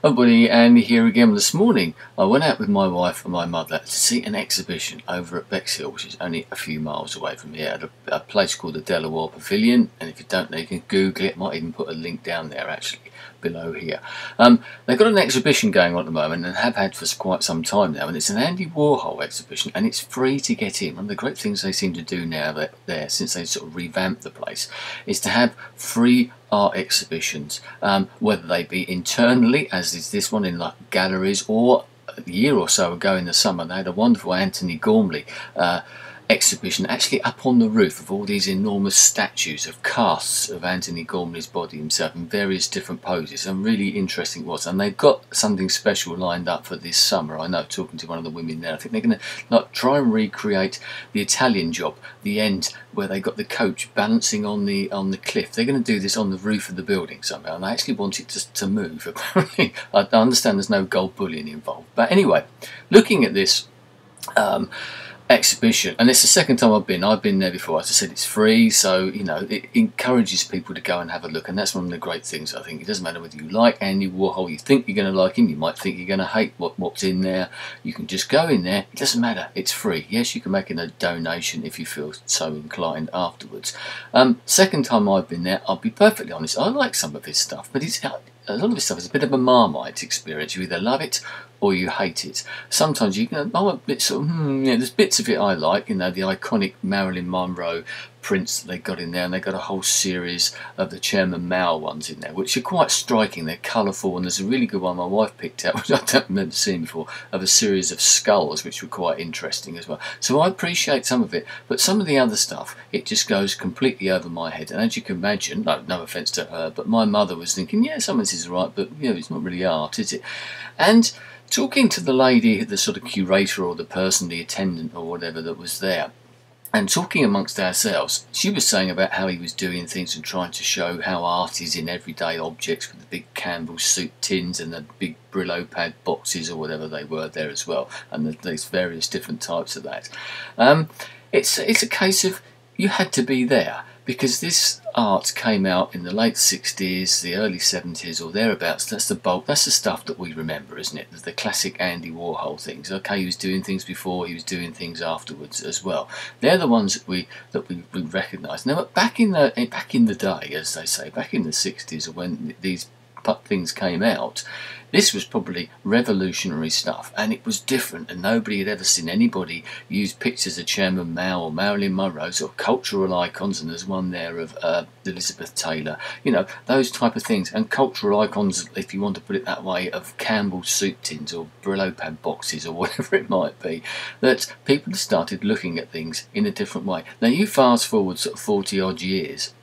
Everybody, Andy here again. This morning I went out with my wife and my mother to see an exhibition over at Bexhill, which is only a few miles away from here, at a place called the Warr Pavilion. And if you don't know, you can Google it. Might even put a link down there actually below here. They've got an exhibition going on at the moment and have had for quite some time now, and it's an Andy Warhol exhibition, and it's free to get in. One of the great things they seem to do now there, since they sort of revamped the place, is to have free art exhibitions, whether they be internally, as is this one, in like galleries, or a year or so ago in the summer they had a wonderful Anthony Gormley exhibition actually up on the roof of all these enormous statues of casts of Anthony Gormley's body himself in various different poses, and really interesting it was. And they've got something special lined up for this summer. I know, talking to one of the women there, I think they're going to try and recreate the Italian Job, the end where they got the coach balancing on the cliff. They're going to do this on the roof of the building somehow, and they actually want it to move. Apparently, I understand there's no gold bullion involved, but anyway, looking at this exhibition, and it's the second time I've been there before. As I said, it's free, so you know, it encourages people to go and have a look, and that's one of the great things. I think it doesn't matter whether you like Andy Warhol, you think you're going to like him, you might think you're going to hate what's in there. You can just go in there, it doesn't matter, it's free. Yes, you can make a donation if you feel so inclined afterwards. Second time I've been there, I'll be perfectly honest, I like some of his stuff, but a lot of his stuff is a bit of a Marmite experience. You either love it or you hate it. Sometimes you can, I'm a bit sort of, yeah, there's bits of it I like, you know, the iconic Marilyn Monroe prints that they got in there, and they got a whole series of the Chairman Mao ones in there, which are quite striking. They're colourful, and there's a really good one my wife picked out, which I don't remember seeing before, of a series of skulls, which were quite interesting as well. So I appreciate some of it, but some of the other stuff, it just goes completely over my head. And as you can imagine, no offence to her, but my mother was thinking, yeah, some of this is right, but you know, it's not really art, is it? And talking to the lady, the sort of curator or the person, the attendant or whatever that was there, and talking amongst ourselves, she was saying about how he was doing things and trying to show how art is in everyday objects, with the big Campbell soup tins and the big Brillo pad boxes or whatever they were there as well, and there's various different types of that. It's a case of you had to be there, because this art came out in the late 60s, the early 70s or thereabouts. That's the bulk, that's the stuff that we remember, isn't it? The classic Andy Warhol things. Okay, he was doing things before, he was doing things afterwards as well. They're the ones that we recognise. Now, back in the day, as they say, back in the 60s, or when these things came out, this was probably revolutionary stuff, and it was different, and nobody had ever seen anybody use pictures of Chairman Mao or Marilyn Monroe, sort of cultural icons, and there's one there of Elizabeth Taylor, you know, those type of things, and cultural icons, if you want to put it that way, of Campbell's soup tins or Brillo pad boxes or whatever it might be, that people have started looking at things in a different way. Now you fast forward sort of 40 odd years,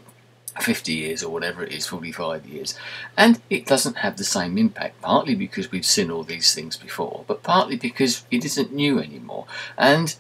50 years or whatever it is, 45 years, and it doesn't have the same impact, partly because we've seen all these things before, but partly because it isn't new anymore. And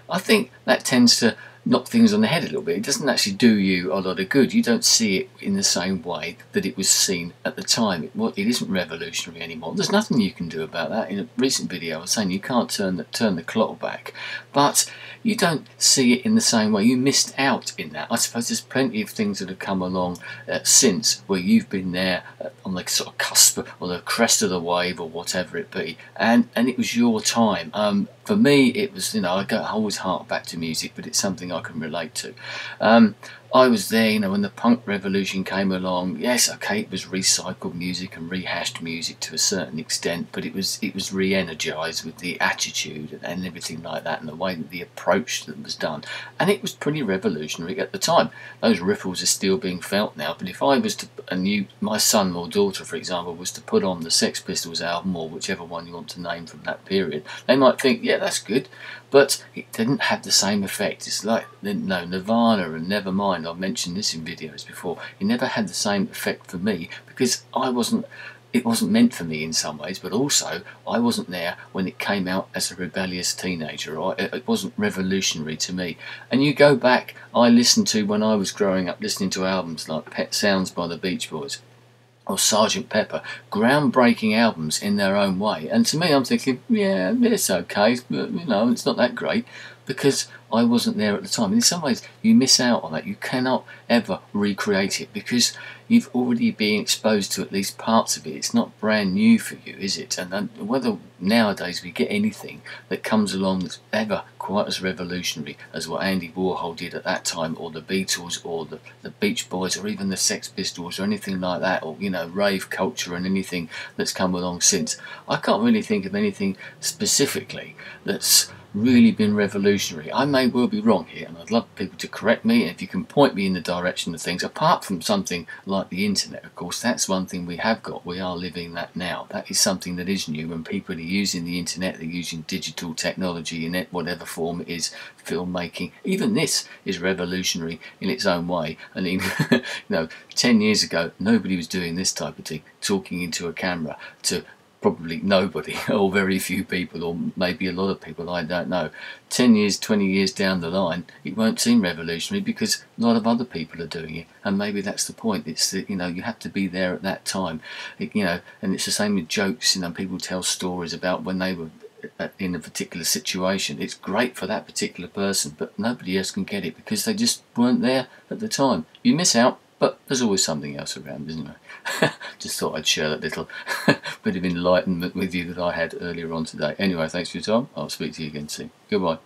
I think that tends to knock things on the head a little bit. It doesn't actually do you a lot of good. You don't see it in the same way that it was seen at the time. It isn't revolutionary anymore. There's nothing you can do about that. In a recent video I was saying you can't turn the clock back, but you don't see it in the same way. You missed out in that. I suppose there's plenty of things that have come along since, where you've been there on the sort of cusp or the crest of the wave or whatever it be, and it was your time. For me, it was, you know, I always hark back to music, but it's something I can relate to. I was there, you know, when the punk revolution came along. Yes, okay, it was recycled music and rehashed music to a certain extent, but it was re-energised with the attitude and everything like that, and the way that the approach that was done, and it was pretty revolutionary at the time. Those ripples are still being felt now. But if I was to, my son or daughter, for example, was to put on the Sex Pistols album or whichever one you want to name from that period, they might think, yeah, that's good, but it didn't have the same effect. It's like, no, Nirvana and Nevermind, I've mentioned this in videos before, it never had the same effect for me, because it wasn't meant for me in some ways, but also I wasn't there when it came out as a rebellious teenager. It wasn't revolutionary to me. And you go back, I listened to, when I was growing up, listening to albums like Pet Sounds by the Beach Boys or Sgt. Pepper, groundbreaking albums in their own way. And to me, I'm thinking, yeah, it's okay, but, you know, it's not that great, because I wasn't there at the time. In some ways, you miss out on that. You cannot ever recreate it because you've already been exposed to at least parts of it. It's not brand new for you, is it? And whether nowadays we get anything that comes along that's ever quite as revolutionary as what Andy Warhol did at that time, or the Beatles, or the Beach Boys, or even the Sex Pistols, or anything like that, or, you know, rave culture and anything that's come along since. I can't really think of anything specifically that's really been revolutionary. I may well be wrong here, and I'd love people to correct me, and if you can point me in the direction of things, apart from something like the internet, of course. That's one thing we have got. We are living that now. That is something that is new, and people are using the internet, they're using digital technology in it, whatever form it is, filmmaking. Even this is revolutionary in its own way. And you know, 10 years ago, nobody was doing this type of thing, talking into a camera to probably nobody, or very few people, or maybe a lot of people, I don't know. 10 years, 20 years down the line, it won't seem revolutionary because a lot of other people are doing it, and maybe that's the point. It's that, you know, you have to be there at that time. You know, and it's the same with jokes. You know, people tell stories about when they were in a particular situation. It's great for that particular person, but nobody else can get it because they just weren't there at the time. You miss out, but there's always something else around, isn't there? Just thought I'd share that little bit of enlightenment with you that I had earlier on today. Anyway, thanks for your time. I'll speak to you again soon. Goodbye.